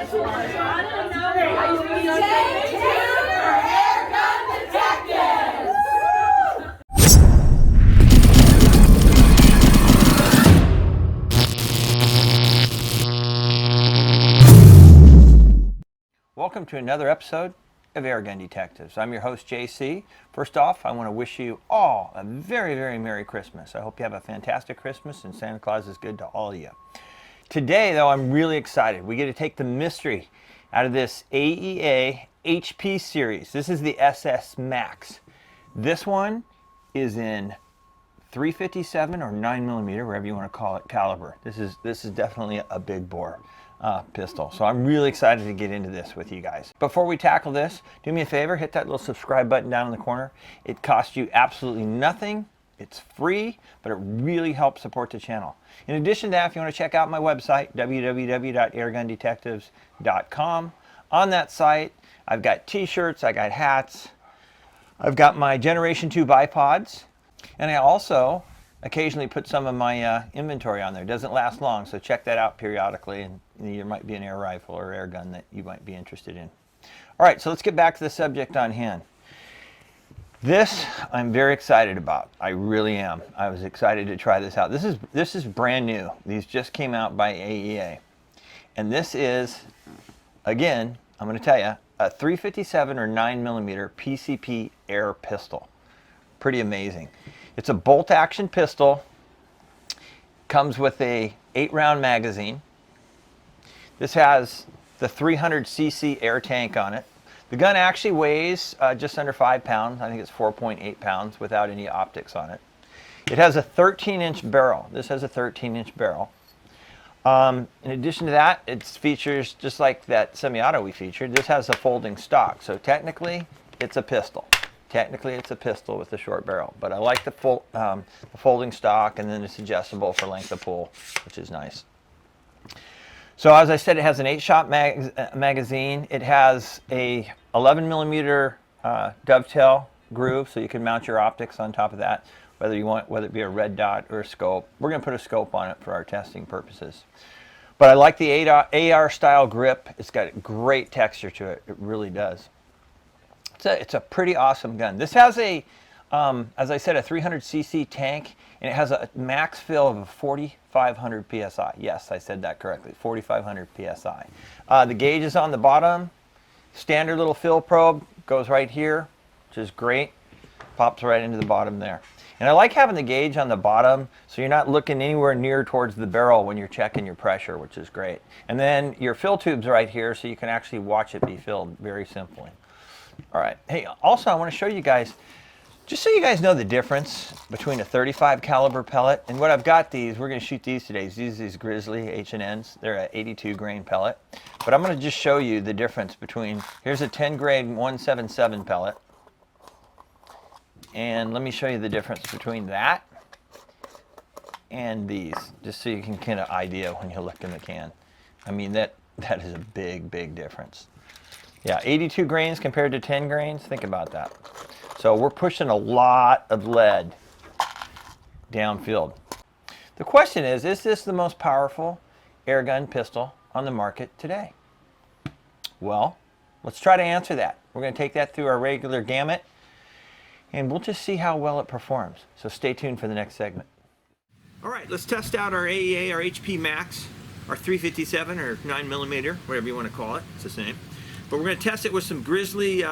Welcome to another episode of Airgun Detectives. I'm your host, JC. First off, I want to wish you all a very, very Merry Christmas. I hope you have a fantastic Christmas and Santa Claus is good to all of you. Today, though, I'm really excited. We get to take the mystery out of this AEA HP series. This is the SS MAX. This one is in 357 or 9mm, wherever you want to call it, caliber. This is definitely a big bore pistol. So I'm really excited to get into this with you guys. Before we tackle this, do me a favor, hit that little subscribe button down in the corner. It costs you absolutely nothing. It's free, but it really helps support the channel. In addition to that, if you want to check out my website, www.airgundetectives.com. On that site, I've got t-shirts, I got hats, I've got my Generation 2 bipods, and I also occasionally put some of my inventory on there. It doesn't last long, so check that out periodically, and there might be an air rifle or air gun that you might be interested in. All right, so let's get back to the subject on hand. This I'm very excited about. I really am. I was excited to try this out. This is brand new. These just came out by AEA. And this is, again, I'm going to tell you, a 357 or 9mm PCP air pistol. Pretty amazing. It's a bolt action pistol. Comes with a 8-round magazine. This has the 300cc air tank on it. The gun actually weighs just under 5 pounds. I think it's 4.8 pounds without any optics on it. It has a 13-inch barrel. This has a 13-inch barrel. In addition to that, it features, just like that semi-auto we featured, this has a folding stock. So technically, it's a pistol. Technically, it's a pistol with a short barrel. But I like the folding stock, and then it's adjustable for length of pull, which is nice. So as I said, it has an 8-shot magazine. It has a 11mm dovetail groove, so you can mount your optics on top of that, whether it be a red dot or a scope. We're going to put a scope on it for our testing purposes. But I like the AR style grip. It's got great texture to it. It really does. It's a pretty awesome gun. This has a, as I said, a 300cc tank, and it has a max fill of 4,500 psi. Yes, I said that correctly, 4,500 psi. The gauge is on the bottom. Standard little fill probe goes right here, which is great. Pops right into the bottom there. And I like having the gauge on the bottom, so you're not looking anywhere near towards the barrel when you're checking your pressure, which is great. And then your fill tube's right here, so you can actually watch it be filled very simply. All right. Hey, also I want to show you guys, just so you guys know the difference between a 35 caliber pellet and what I've got these. We're going to shoot these today. These Grizzly H&Ns. They're an 82 grain pellet. But I'm going to just show you the difference between, here's a 10 grade 177 pellet. And let me show you the difference between that and these, just so you can get an idea when you look in the can. I mean, that is a big, big difference. Yeah, 82 grains compared to 10 grains. Think about that. So we're pushing a lot of lead downfield. The question is this the most powerful airgun pistol on the market today? Well, let's try to answer that. We're going to take that through our regular gamut, and we'll just see how well it performs. So stay tuned for the next segment. All right, let's test out our AEA, our HP MAX, our 357 or 9mm, whatever you want to call it. It's the same. But we're going to test it with some Grizzly,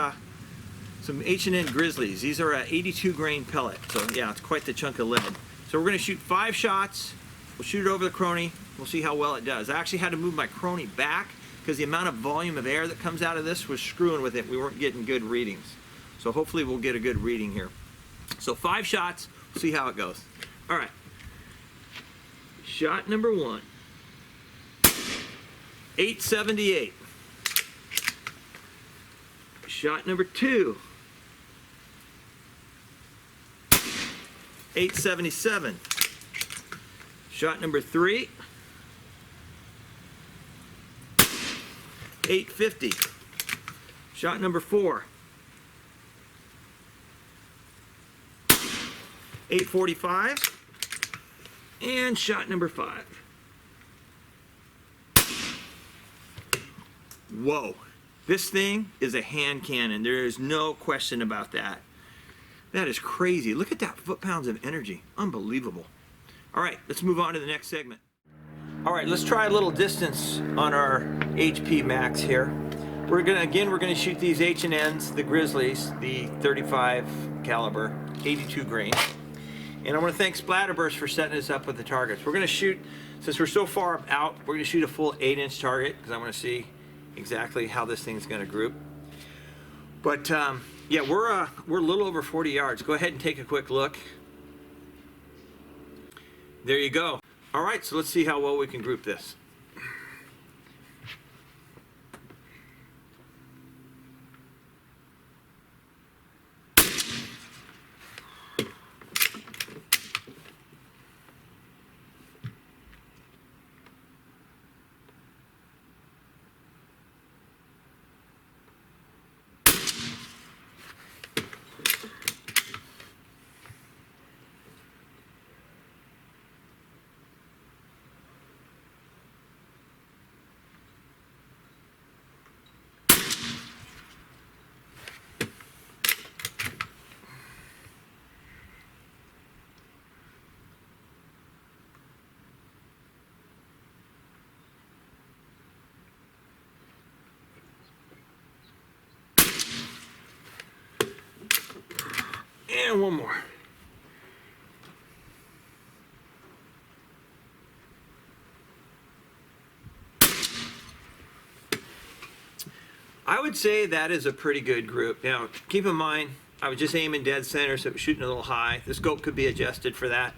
some H&N Grizzlies. These are an 82 grain pellet. So yeah, it's quite the chunk of lead. So we're going to shoot 5 shots. We'll shoot it over the chrony. We'll see how well it does. I actually had to move my chrony back because the amount of volume of air that comes out of this was screwing with it. We weren't getting good readings. So hopefully we'll get a good reading here. So 5 shots. We'll see how it goes. All right. Shot number 1. 878. Shot number 2, 877. Shot number 3, 850. Shot number 4, 845. And shot number 5. Whoa. This thing is a hand cannon. There is no question about that. That is crazy. Look at that foot-pounds of energy. Unbelievable. All right, let's move on to the next segment. All right, let's try a little distance on our HP Max here. We're gonna shoot these H&Ns, the Grizzlies, the 35 caliber, 82 grain. And I want to thank Splatterburst for setting us up with the targets. We're gonna shoot, since we're so far out, we're gonna shoot a full 8-inch target because I want to see exactly how this thing's gonna group. But yeah, we're a little over 40 yards. Go ahead and take a quick look. There you go. All right, so let's see how well we can group this. And one more. I would say that is a pretty good group. Now, keep in mind, I was just aiming dead center, so it was shooting a little high. The scope could be adjusted for that,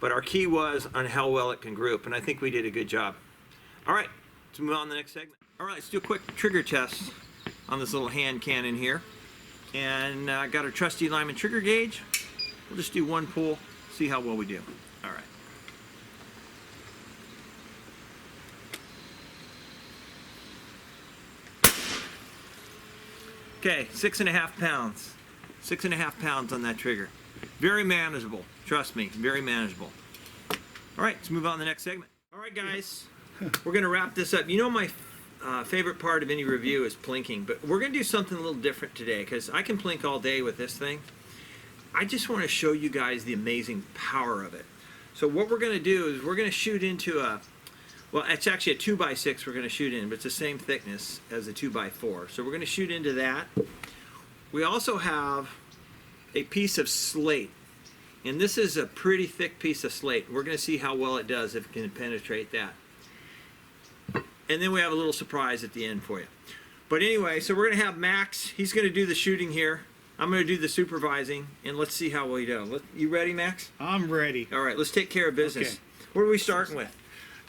but our key was on how well it can group, and I think we did a good job. All right, let's move on to the next segment. All right, let's do a quick trigger test on this little hand cannon here. And got our trusty Lyman trigger gauge. We'll just do one pull, see how well we do. All right. Okay, 6.5 pounds. 6.5 pounds on that trigger. Very manageable. Trust me, very manageable. All right, let's move on to the next segment. All right, guys, we're gonna wrap this up. You know my favorite part of any review is plinking, but we're gonna do something a little different today because I can plink all day with this thing. I just want to show you guys the amazing power of it. So what we're gonna do is we're gonna shoot into a, well, it's actually a 2x6 we're gonna shoot in, but it's the same thickness as a 2x4. So we're gonna shoot into that. We also have a piece of slate, and this is a pretty thick piece of slate. We're gonna see how well it does if it can penetrate that. And then we have a little surprise at the end for you. But anyway, so we're gonna have Max. He's gonna do the shooting here. I'm gonna do the supervising, and let's see how well you do. You ready, Max? I'm ready. All right, let's take care of business. Okay. What are we starting with?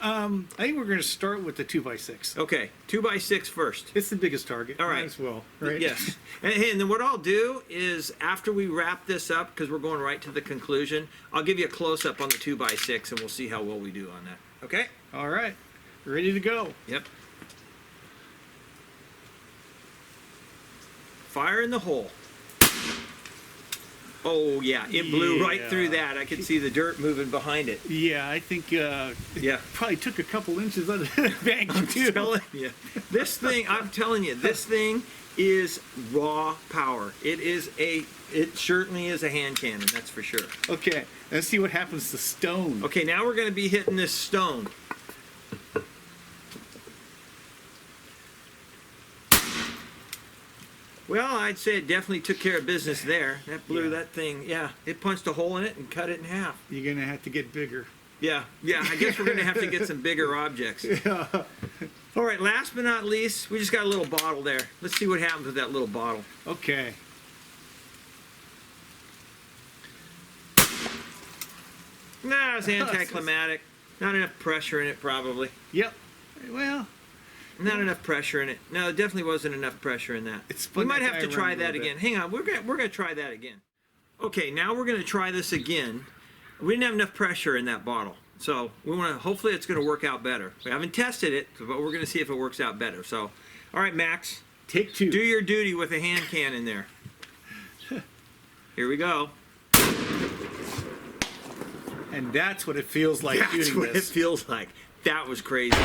I think we're gonna start with the 2x6. Okay, 2x6 first. It's the biggest target. All right. Might as well, right? Yes. And then what I'll do is after we wrap this up, because we're going right to the conclusion, I'll give you a close-up on the 2x6, and we'll see how well we do on that. Okay? All right. Ready to go. Yep. Fire in the hole. Oh yeah, it blew right through that. I could see the dirt moving behind it. Yeah, I think it probably took a couple inches out of the bank too. I'm telling you, this thing, I'm telling you, this thing is raw power. It certainly is a hand cannon, that's for sure. Okay, let's see what happens to stone. Okay, now we're going to be hitting this stone. Well, I'd say it definitely took care of business there. That blew that thing, yeah. It punched a hole in it and cut it in half. You're going to have to get bigger. Yeah, I guess we're going to have to get some bigger objects. Yeah. All right, last but not least, we just got a little bottle there. Let's see what happens with that little bottle. Okay. Nah, it's anticlimactic. Not enough pressure in it, probably. Yep. Well, not enough pressure in it. No, there definitely wasn't enough pressure in that. We might have to try that again. Hang on, we're gonna try that again. Okay, now we're gonna try this again. We didn't have enough pressure in that bottle, so we want to. Hopefully, it's gonna work out better. We haven't tested it, but we're gonna see if it works out better. So, all right, Max, take two. Do your duty with a hand cannon there. Here we go. And that's what it feels like shooting this. That's what it feels like. That was crazy.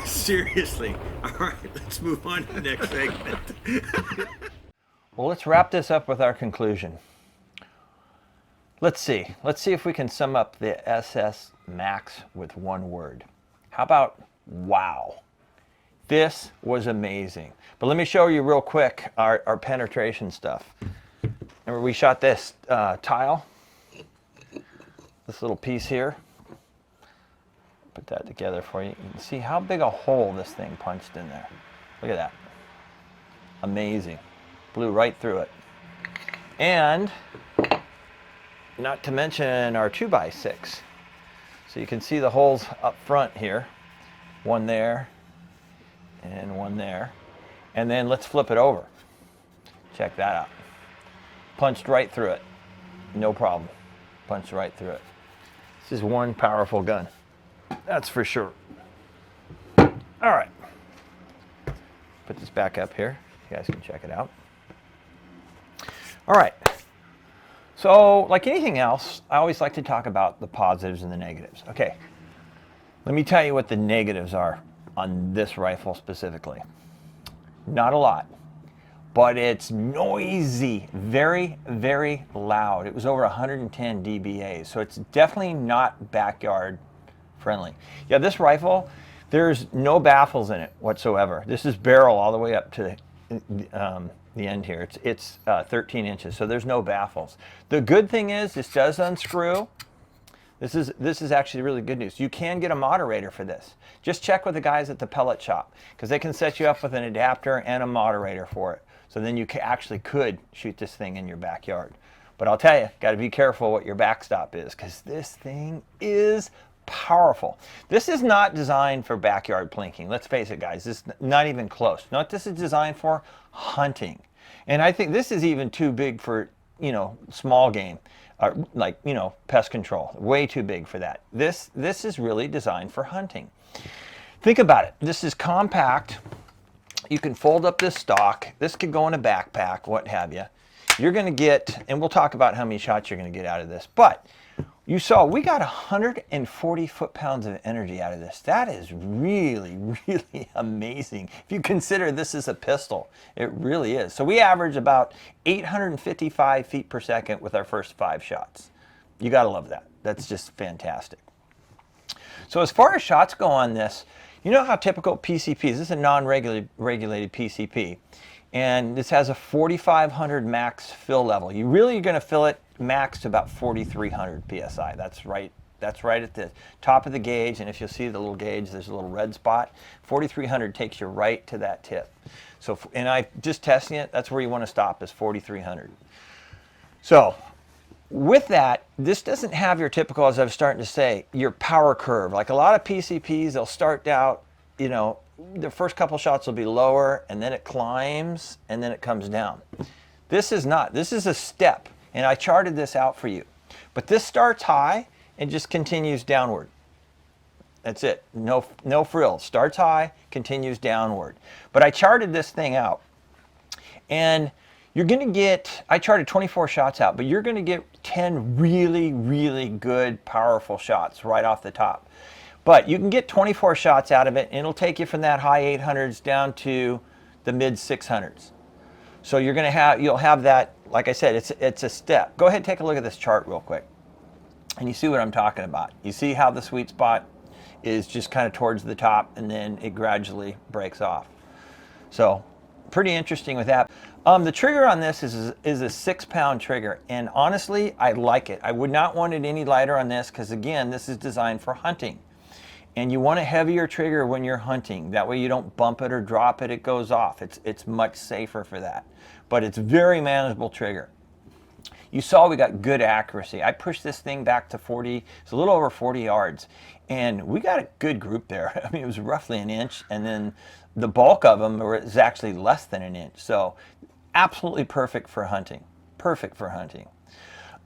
Seriously. All right, let's move on to the next segment. Well, let's wrap this up with our conclusion. Let's see if we can sum up the SS Max with one word. How about wow? This was amazing. But let me show you real quick our penetration stuff. Remember we shot this tile, this little piece here. Put that together for you. You can see how big a hole this thing punched in there. Look at that. Amazing. Blew right through it. And not to mention our 2x6. So you can see the holes up front here. One there and one there. And then let's flip it over. Check that out. Punched right through it. No problem. Punched right through it. This is one powerful gun. That's for sure. All right. Put this back up here. You guys can check it out. All right. So, like anything else, I always like to talk about the positives and the negatives. Okay. Let me tell you what the negatives are on this rifle specifically. Not a lot, but it's noisy, very, very loud. It was over 110 dBA, so it's definitely not backyard friendly. Yeah, this rifle, there's no baffles in it whatsoever. This is barrel all the way up to the end here. It's 13 inches, so there's no baffles. The good thing is this does unscrew. This is actually really good news. You can get a moderator for this. Just check with the guys at the pellet shop, because they can set you up with an adapter and a moderator for it. So then you actually could shoot this thing in your backyard. But I'll tell you, got to be careful what your backstop is, because this thing is powerful. This is not designed for backyard plinking. Let's face it, guys. This is not even close. You know what this is designed for? Hunting. And I think this is even too big for, you know, small game. Like, you know, pest control. Way too big for that. This is really designed for hunting. Think about it. This is compact. You can fold up this stock. This could go in a backpack, what have you. You're going to get, and we'll talk about how many shots you're going to get out of this, but you saw we got 140 foot-pounds of energy out of this. That is really, really amazing. If you consider this is a pistol, it really is. So we average about 855 feet per second with our first 5 shots. You got to love that. That's just fantastic. So as far as shots go on this, you know how typical PCPs, this is a non-regulated PCP, and this has a 4,500 max fill level. You really are going to fill it max to about 4,300 PSI. That's right at the top of the gauge, and if you'll see the little gauge, there's a little red spot. 4,300 takes you right to that tip. So, and I just testing it, that's where you want to stop, is 4,300. So, with that, this doesn't have your typical, as I was starting to say, your power curve. Like a lot of PCPs, they'll start out, you know, the first couple shots will be lower, and then it climbs, and then it comes down. This is not. This is a step, and I charted this out for you. But this starts high and just continues downward. That's it. No frills. Starts high, continues downward. But I charted this thing out, and you're going to get, I charted 24 shots out, but you're going to get 10 really, really good, powerful shots right off the top. But you can get 24 shots out of it, and it'll take you from that high 800s down to the mid 600s. So you're going to have, you'll have that, like I said, it's a step. Go ahead and take a look at this chart real quick. And you see what I'm talking about. You see how the sweet spot is just kind of towards the top, and then it gradually breaks off. So pretty interesting with that. The trigger on this is a 6-pound trigger, and honestly, I like it. I would not want it any lighter on this, because again, this is designed for hunting. And you want a heavier trigger when you're hunting. That way you don't bump it or drop it, it goes off. It's much safer for that. But it's very manageable trigger. You saw we got good accuracy. I pushed this thing back to 40, it's a little over 40 yards. And we got a good group there. I mean, it was roughly an inch, and then the bulk of them is actually less than an inch. So absolutely perfect for hunting. Perfect for hunting.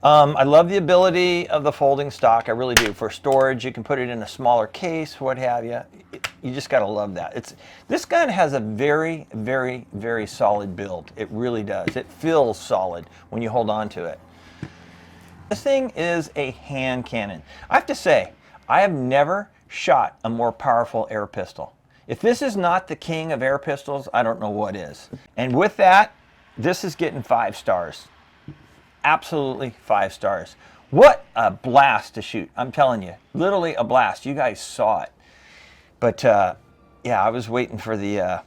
I love the ability of the folding stock. I really do. For storage, you can put it in a smaller case, what have you. You just got to love that. This gun has a very, very, very solid build. It really does. It feels solid when you hold on to it. This thing is a hand cannon. I have to say, I have never shot a more powerful air pistol. If this is not the king of air pistols, I don't know what is. And with that, this is getting 5 stars. Absolutely 5 stars. What a blast to shoot. I'm telling you, literally a blast. You guys saw it. But yeah, I was waiting for the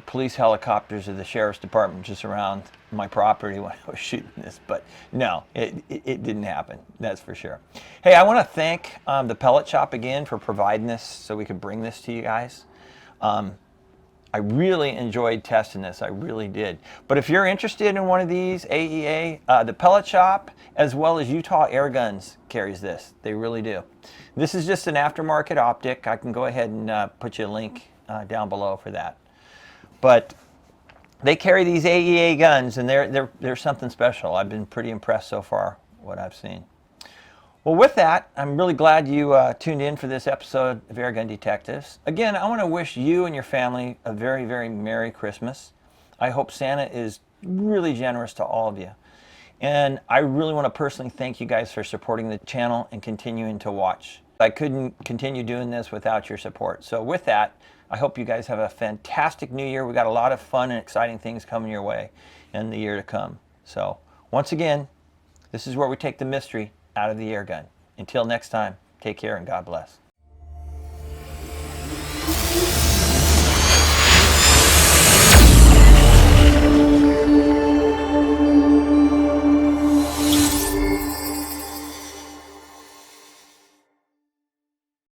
police helicopters of the sheriff's department just around my property when I was shooting this, but no, it didn't happen. That's for sure. Hey, I want to thank the pellet shop again for providing this so we could bring this to you guys. I really enjoyed testing this. I really did. But if you're interested in one of these, AEA, the pellet shop, as well as Utah Air Guns carries this. They really do. This is just an aftermarket optic. I can go ahead and put you a link down below for that. But they carry these AEA guns, and they're something special. I've been pretty impressed so far, what I've seen. Well, with that, I'm really glad you tuned in for this episode of Airgun Detectives. Again, I want to wish you and your family a very, very Merry Christmas. I hope Santa is really generous to all of you. And I really want to personally thank you guys for supporting the channel and continuing to watch. I couldn't continue doing this without your support. So with that, I hope you guys have a fantastic new year. We got a lot of fun and exciting things coming your way in the year to come. So once again, this is where we take the mystery out of the air gun. Until next time, take care and God bless.